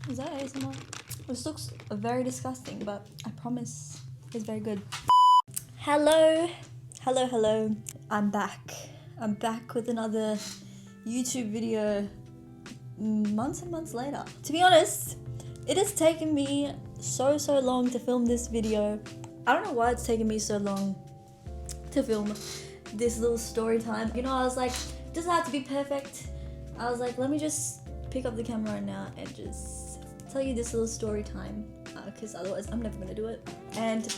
Is that ASMR? This looks very disgusting, but I promise it's very good. Hello. I'm back. I'm back with another YouTube video months and months later. To be honest, it has taken me so long to film this video. I don't know why it's taken me so long to film this little story time. You know, I was like, it doesn't have to be perfect. I was like, let me just pick up the camera right now and just tell you this little story time, because otherwise I'm never gonna do it. And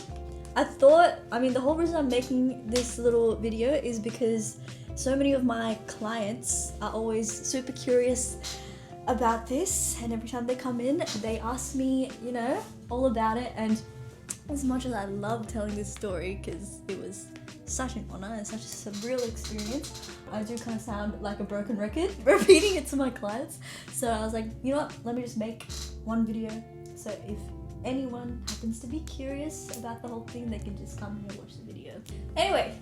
I thought, the whole reason I'm making this little video is because so many of my clients are always super curious about this, and every time they come in, they ask me, you know, all about it. And as much as I love telling this story, because it was such an honor and such a surreal experience, I do kind of sound like a broken record repeating it to my clients. So I was like, you know what, let me just make one video, so if anyone happens to be curious about the whole thing, they can just come here and watch the video. Anyway,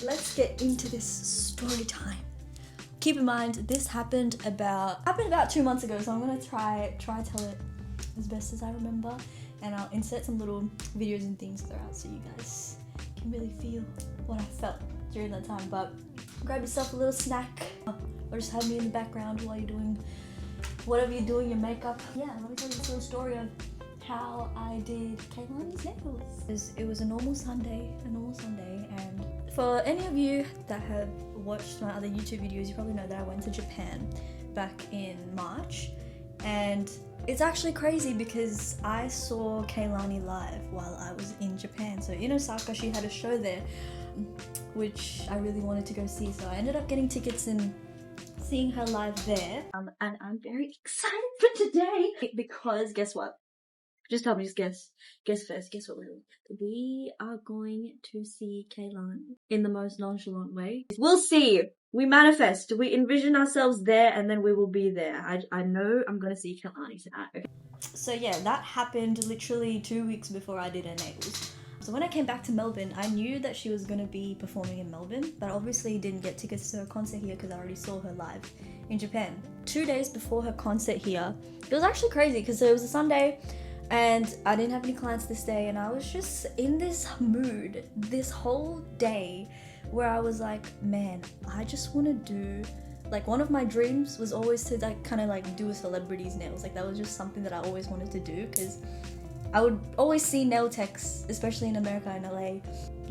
let's get into this story time. Keep in mind, this happened about 2 months ago, so I'm gonna try tell it as best as I remember, and I'll insert some little videos and things throughout so you guys can really feel what I felt during that time. But grab yourself a little snack, or just have me in the background while you're doing whatever you're doing, your makeup. Yeah, let me tell you this little story of how I did Kehlani'S nails. It was a normal Sunday, and for any of you that have watched my other YouTube videos, you probably know that I went to Japan back in March, and it's actually crazy because I saw Kehlani live while I was in Japan. So in Osaka, she had a show there, which I really wanted to go see. So I ended up getting tickets and seeing her live there. And I'm very excited for today because guess what? Just tell me, just guess first. Guess what we're doing? We are going to see Kehlani in the most nonchalant way. We'll see. We manifest. We envision ourselves there, and then we will be there. I know I'm gonna see Kehlani tonight. Okay. So yeah, that happened literally 2 weeks before I did her nails. So when I came back to Melbourne, I knew that she was gonna be performing in Melbourne, but obviously didn't get tickets to her concert here because I already saw her live in Japan. 2 days before her concert here, it was actually crazy because it was a Sunday, and I didn't have any clients this day, and I was just in this mood this whole day where I was like, man, I just want to do, like, one of my dreams was always to like kind of like do a celebrity's nails. Like, that was just something that I always wanted to do, because I would always see nail techs, especially in America and LA,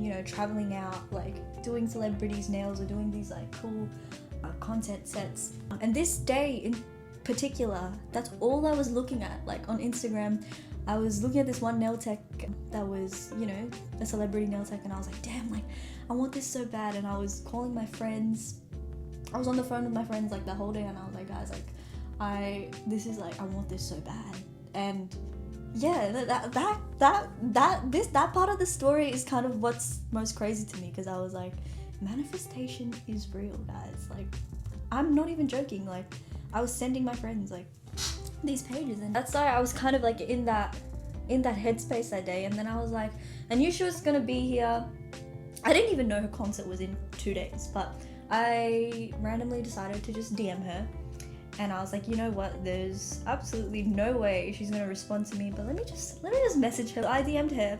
you know, traveling out, like doing celebrities' nails or doing these like cool content sets. And this day in particular, that's all I was looking at. Like on Instagram, I was looking at this one nail tech that was, you know, a celebrity nail tech, and I was like, damn, like, I want this so bad. And I was calling my friends. I was on the phone with my friends like the whole day, and I was like, guys, like, I want this so bad. And yeah, that part of the story is kind of what's most crazy to me, because I was like, manifestation is real, guys. Like, I'm not even joking. Like, I was sending my friends like these pages, and that's why I was kind of like in that headspace that day. And then I was like, I knew she was gonna be here. I didn't even know her concert was in 2 days, but I randomly decided to just DM her, and I was like, you know what, there's absolutely no way she's gonna respond to me, but let me just message her. I DM'd her,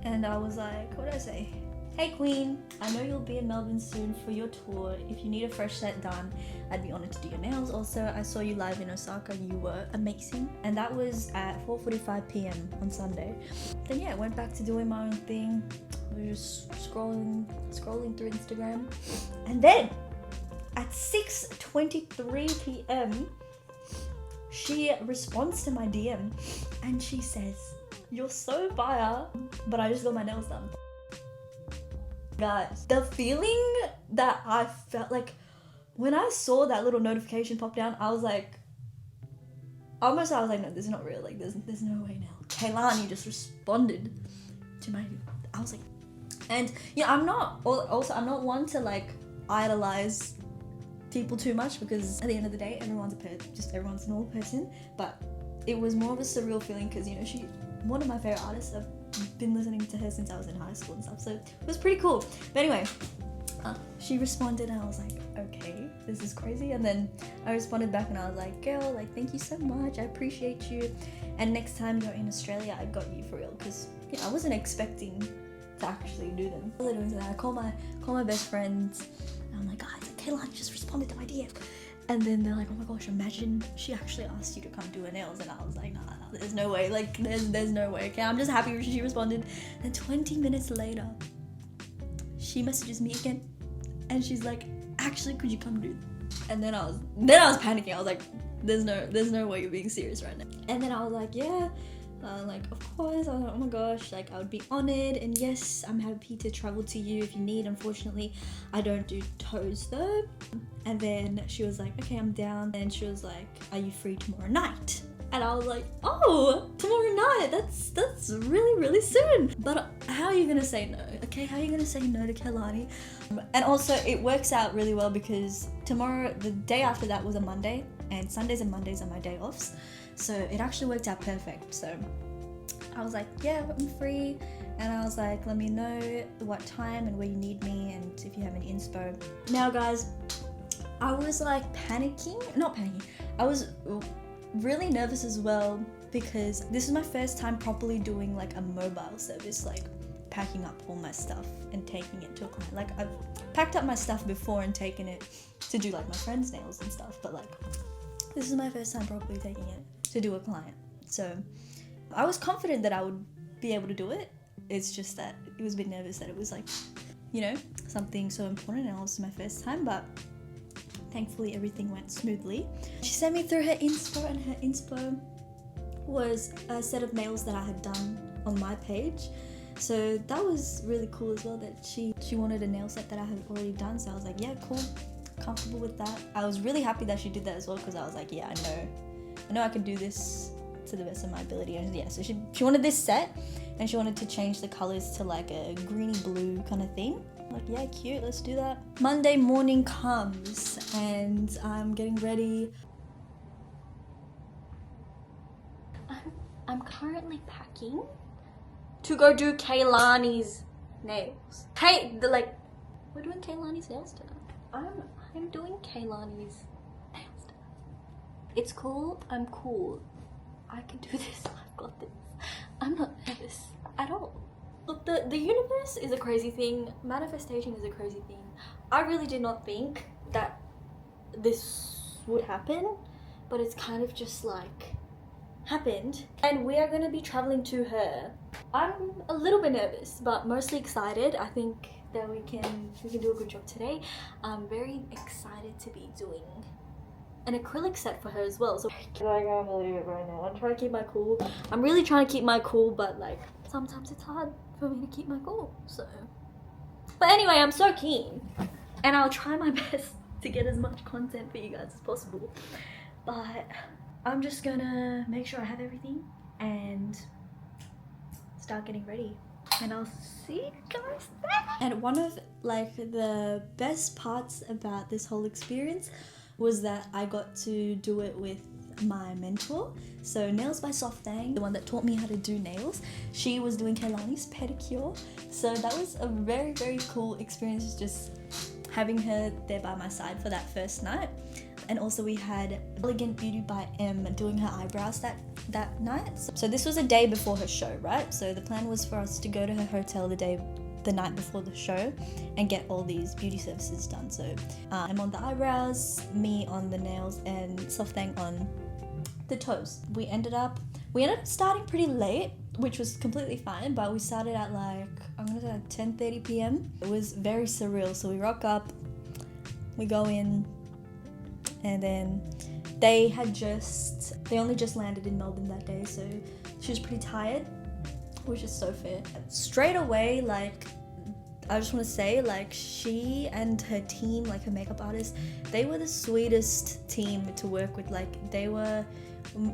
and I was like, what did I say? Hey queen, I know you'll be in Melbourne soon for your tour. If you need a fresh set done, I'd be honored to do your nails. Also, I saw you live in Osaka, you were amazing. And that was at 4:45 p.m. on Sunday. Then yeah, I went back to doing my own thing. I was just scrolling through Instagram. And then at 6:23 p.m, she responds to my DM and she says, "You're so fire, but I just got my nails done." Guys, the feeling that I felt, like, when I saw that little notification pop down, I was like, no, this is not real. Like, there's no way now. Kehlani just responded to my, I was like, and yeah, I'm not one to like idolize people too much, because at the end of the day, everyone's a normal person. But it was more of a surreal feeling because, you know, she's one of my favorite artists. I've been listening to her since I was in high school and stuff, so it was pretty cool. But anyway, She responded and I was like, okay, this is crazy. And then I responded back and I was like, girl, like, thank you so much, I appreciate you, and next time you're in Australia, I got you for real, because I wasn't expecting to actually do them. I call my best friends and I'm like, guys, like, Kehlani just responded to my DM. And then they're like, oh my gosh, imagine she actually asked you to come do her nails. And I was like, nah, there's no way, like, there's no way. Okay, I'm just happy she responded. Then 20 minutes later, she messages me again and she's like, actually, could you come do? And then I was panicking. I was like, there's no way you're being serious right now. And then I was like, yeah, like, of course. I was like, oh my gosh, like, I would be honored, and yes, I'm happy to travel to you if you need. Unfortunately, I don't do toes though. And then she was like, okay, I'm down. And she was like, are you free tomorrow night? And I was like, oh, tomorrow night, that's really soon. But how are you gonna say no? Okay, how are you gonna say no to Kehlani? And also, it works out really well because tomorrow, the day after that was a Monday, and Sundays and Mondays are my day offs. So it actually worked out perfect. So I was like, yeah, I'm free. And I was like, let me know what time and where you need me and if you have any inspo. Now guys, I was like not panicking. I was really nervous as well because this is my first time properly doing like a mobile service, like packing up all my stuff and taking it to a client. Like, I've packed up my stuff before and taken it to do like my friend's nails and stuff, but like this is my first time properly taking it to do a client. So I was confident that I would be able to do it. It's just that it was a bit nervous that it was like, you know, something so important and also my first time, but thankfully everything went smoothly. She sent me through her inspo, and her inspo was a set of nails that I had done on my page. So that was really cool as well, that she wanted a nail set that I had already done. So I was like, yeah, cool, comfortable with that. I was really happy that she did that as well, because I was like, yeah, I know I can do this to the best of my ability. And yeah, so she wanted this set, and she wanted to change the colors to like a greeny blue kind of thing. I'm like, yeah, cute, let's do that. Monday morning comes and I'm getting ready. I'm currently packing to go do Kehlani'S nails. Hey, we're doing Kehlani'S nails tonight. I'm doing Kehlani'S nails tonight. It's cool, I'm cool. I can do this, I've got this. I'm not nervous at all. Look, the universe is a crazy thing. Manifestation is a crazy thing. I really did not think that this would happen, but it's kind of just like happened. And we are going to be traveling to her. I'm a little bit nervous, but mostly excited. I think that we can do a good job today. I'm very excited to be doing an acrylic set for her as well. So I can't believe it right now. I'm trying to keep my cool. I'm really trying to keep my cool, but like sometimes it's hard for me to keep my cool. So, but anyway, I'm so keen, and I'll try my best to get as much content for you guys as possible. But I'm just gonna make sure I have everything and start getting ready, and I'll see you guys there. And one of like the best parts about this whole experience was that I got to do it with my mentor. So Nails by Softang, the one that taught me how to do nails, she was doing Kehlani'S pedicure. So that was a very cool experience, just having her there by my side for that first night. And also we had Elegant Beauty by M doing her eyebrows that night. So this was a day before her show, right? So the plan was for us to go to her hotel the night before the show and get all these beauty services done. So I'm on the eyebrows, me on the nails, and Softang on the toes. We ended up starting pretty late, which was completely fine, but we started at like, I'm gonna say 10:30 p.m. It was very surreal. So we rock up, we go in, and then they only just landed in Melbourne that day, so she was pretty tired, which is so fair. Straight away, like, I just want to say, like, she and her team, like her makeup artist, they were the sweetest team to work with. Like, they were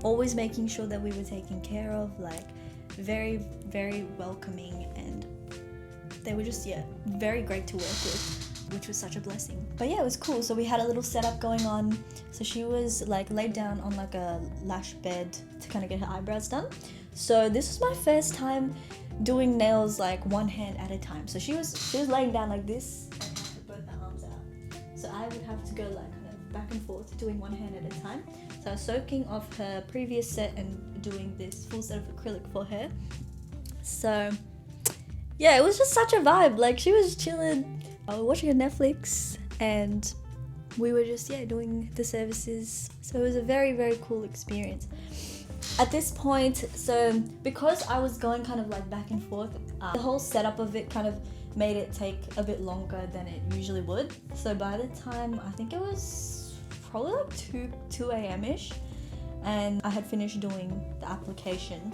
always making sure that we were taken care of, like very welcoming, and they were just, yeah, very great to work with, which was such a blessing. But yeah, it was cool. So we had a little setup going on. So she was like laid down on like a lash bed to kind of get her eyebrows done. So this was my first time doing nails like one hand at a time. So she was laying down like this, and both so I would have to go like kind of back and forth doing one hand at a time. So I was soaking off her previous set and doing this full set of acrylic for her. So yeah, it was just such a vibe. Like, she was chilling, watching her Netflix, and we were just doing the services. So it was a very, very cool experience. At this point, so because I was going kind of like back and forth, the whole setup of it kind of made it take a bit longer than it usually would. So by the time, I think it was probably like 2 a.m.-ish, and I had finished doing the application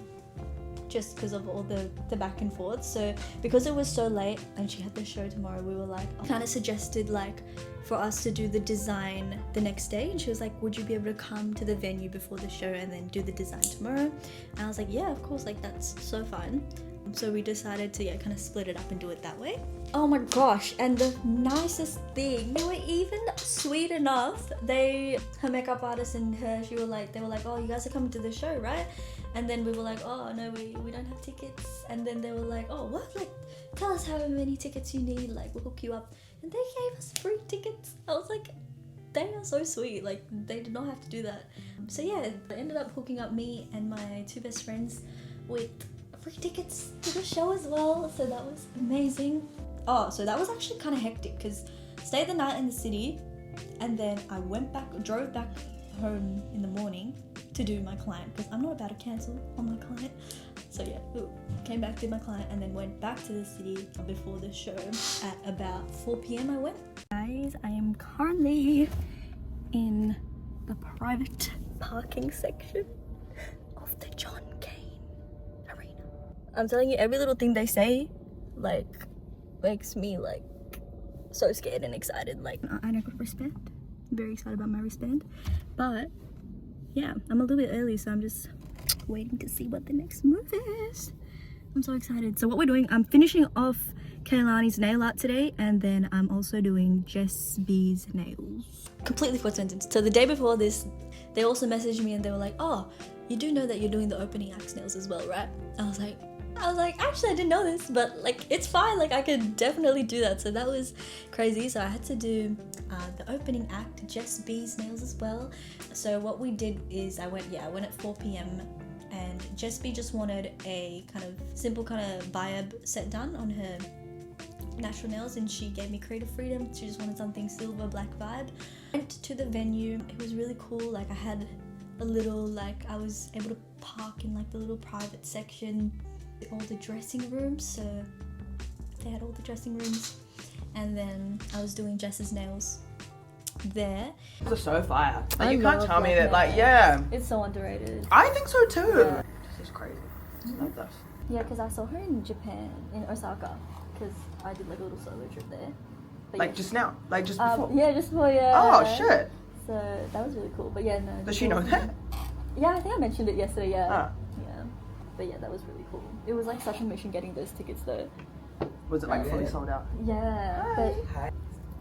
just because of all the back and forth. So because it was so late and she had the show tomorrow, we were like, kind of suggested like for us to do the design the next day, and she was like, would you be able to come to the venue before the show and then do the design tomorrow? And I was like, yeah, of course, like that's so fun. So we decided to kind of split it up and do it that way. Oh my gosh, and the nicest thing, they were even sweet enough. Her makeup artist and they were like, oh, you guys are coming to the show, right? And then we were like, oh no, we don't have tickets. And then they were like, oh what? Like, tell us how many tickets you need, like we'll hook you up. And they gave us free tickets. I was like, they are so sweet. Like, they did not have to do that. So yeah, they ended up hooking up me and my 2 best friends with free tickets to the show as well. So that was amazing. Oh, so that was actually kind of hectic because stayed the night in the city, and then I drove back home in the morning to do my client because I'm not about to cancel on my client. So yeah, came back, did my client, and then went back to the city before the show. At about 4 p.m. I went. Guys, I am currently in the private parking section of the John Cain Arena. I'm telling you, every little thing they say like makes me like so scared and excited. Like, I got a wristband. I'm very excited about my wristband, but yeah, I'm a little bit early, so I'm just waiting to see what the next move is. I'm so excited. So what we're doing, I'm finishing off Kehlani'S nail art today, and then I'm also doing ogjessb's nails. Completely coincidence. So the day before this, they also messaged me and they were like, oh, you do know that you're doing the opening act nails as well, right? I was like, actually I didn't know this, but like it's fine, like I could definitely do that. So that was crazy. So I had to do the opening act, ogjessb's nails as well. So what we did is I went at 4 p.m. and ogjessb just wanted a kind of simple kind of vibe set done on her natural nails, and she gave me creative freedom. She just wanted something silver black vibe. Went to the venue. It was really cool. Like, I had a little, like, I was able to park in like the little private section, all the dressing rooms. So they had all the dressing rooms, and then I was doing Jess's nails there. They're so fire. Like, you can't tell me that, like, yeah. It's so underrated. I think so too. Yeah. This is crazy. I love this. Yeah, because I saw her in Japan, in Osaka, because I did like a little solo trip there. But Like, yeah. just now? Like, just before? Yeah, just before, yeah. Oh, shit. So that was really cool. But yeah, no. Does she know that? Yeah, I think I mentioned it yesterday, yeah. Ah. Yeah. But yeah, that was really cool. It was like such a mission getting those tickets though. Was it like fully sold out? Yeah. Hi.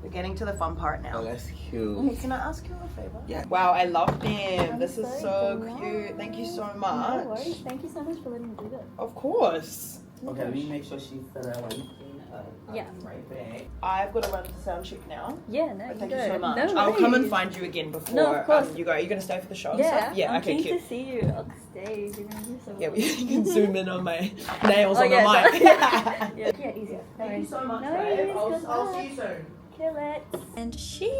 We're getting to the fun part now. Oh, that's cute. Okay, can I ask you a favor? Yeah. Wow, I love them. I'm This is so glad. cute. Thank you so much. No worries. Thank you so much for letting me do that. Of course. Okay, let me make sure she's set up while you clean up. Yeah. Right back. I've got to run to sound check now. Yeah, no, But you thank go. you so much. No I'll come and worries. find you again before No, of course. you go. Are you going to stay for the show and Yeah, stuff? Yeah, I'm okay, keen cute. to see you on stage. You're gonna do so Yeah, well. you can zoom in on my nails Oh, on yeah, the mic. yeah, yeah, easy. Thank you so much, No babe. worries, I'll good see you soon. Kill it. And she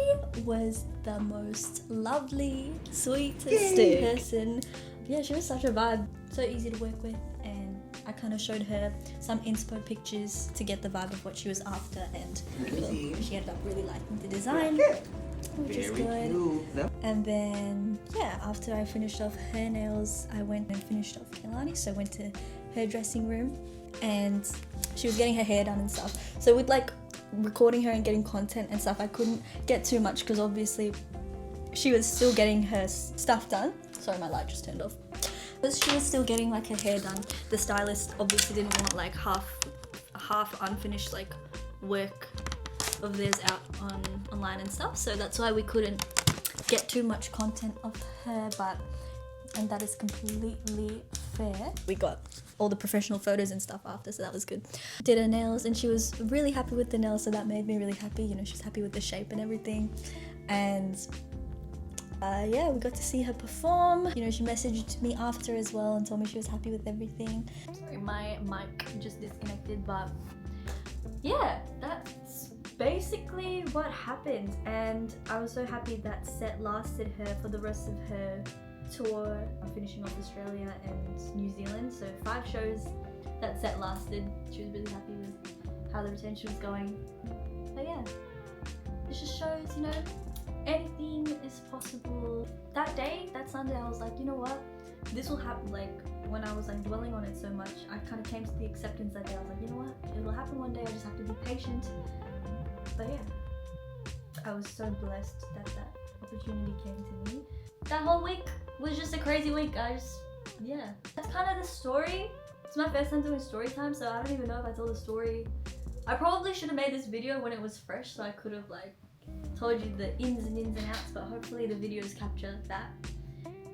was the most lovely, sweetest person. Yeah, she was such a vibe. So easy to work with, and I kind of showed her some inspo pictures to get the vibe of what she was after, and she ended up really liking the design, which is good. Cute. And then yeah, after I finished off her nails, I went and finished off Kehlani. So I went to her dressing room, and she was getting her hair done and stuff. So with like recording her and getting content and stuff, I couldn't get too much because obviously she was still getting her stuff done. Sorry, my light just turned off. But she was still getting like her hair done. The stylist obviously didn't want like half unfinished like work of theirs out online and stuff. So that's why we couldn't get too much content of her, and that is completely fair. We got all the professional photos and stuff after, so that was good. Did her nails and she was really happy with the nails, so that made me really happy. You know, she's happy with the shape and everything. And yeah, we got to see her perform. You know, she messaged me after as well and told me she was happy with everything. Sorry, my mic just disconnected, but yeah, that's basically what happened. And I was so happy that set lasted her for the rest of her tour. I'm finishing off Australia and New Zealand, so 5 shows that set lasted. She was really happy with how the retention was going. But yeah, it just shows, you know, anything is possible. That day, that Sunday, I was like, you know what, this will happen. Like when I was like dwelling on it so much, I kind of came to the acceptance that day. I was like, you know what, it will happen one day, I just have to be patient. But yeah, I was so blessed that that opportunity came to me. That whole week was just a crazy week, guys. Yeah, that's kind of the story. It's my first time doing story time, so I don't even know if I told the story. I probably should have made this video when it was fresh, so I could have like told you the ins and outs, but hopefully the videos capture that.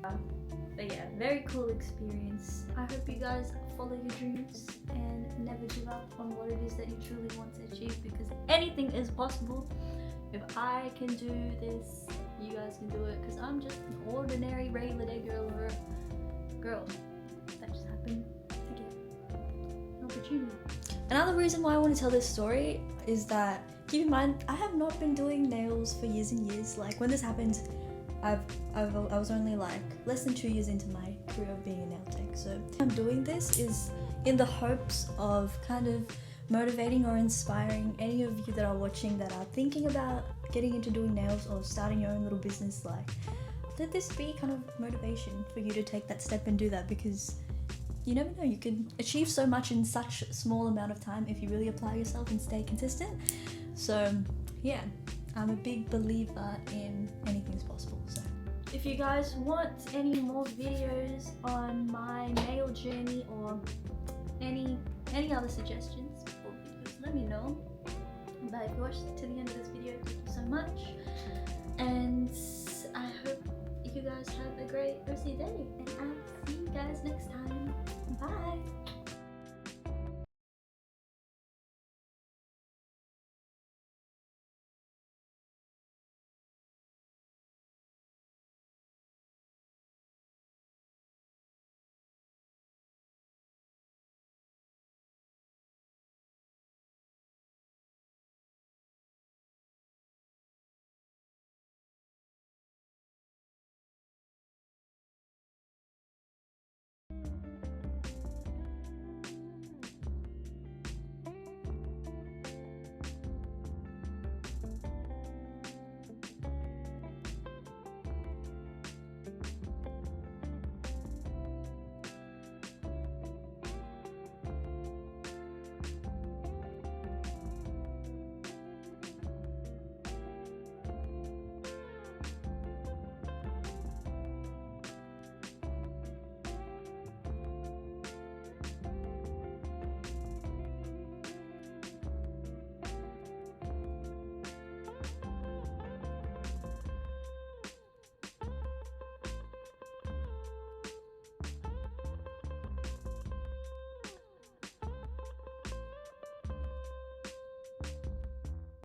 But yeah, very cool experience. I hope you guys follow your dreams and never give up on what it is that you truly want to achieve, because anything is possible. If I can do this, you guys can do it, because I'm just an ordinary regular day girl that just happened to get an opportunity. Another reason why I want to tell this story is that, keep in mind, I have not been doing nails for years and years. Like when this happened, I was only like less than 2 years into my career of being a nail tech. So I'm doing this is in the hopes of kind of motivating or inspiring any of you that are watching that are thinking about getting into doing nails or starting your own little business. Like, let this be kind of motivation for you to take that step and do that, because you never know, you can achieve so much in such a small amount of time if you really apply yourself and stay consistent. So yeah, I'm a big believer in anything's possible. So if you guys want any more videos on my nail journey or any other suggestions for videos, let me know. But if you watched to the end of this video, thank you so much, and I hope you guys have a great rest of your day, and I'll see you guys next time. Bye.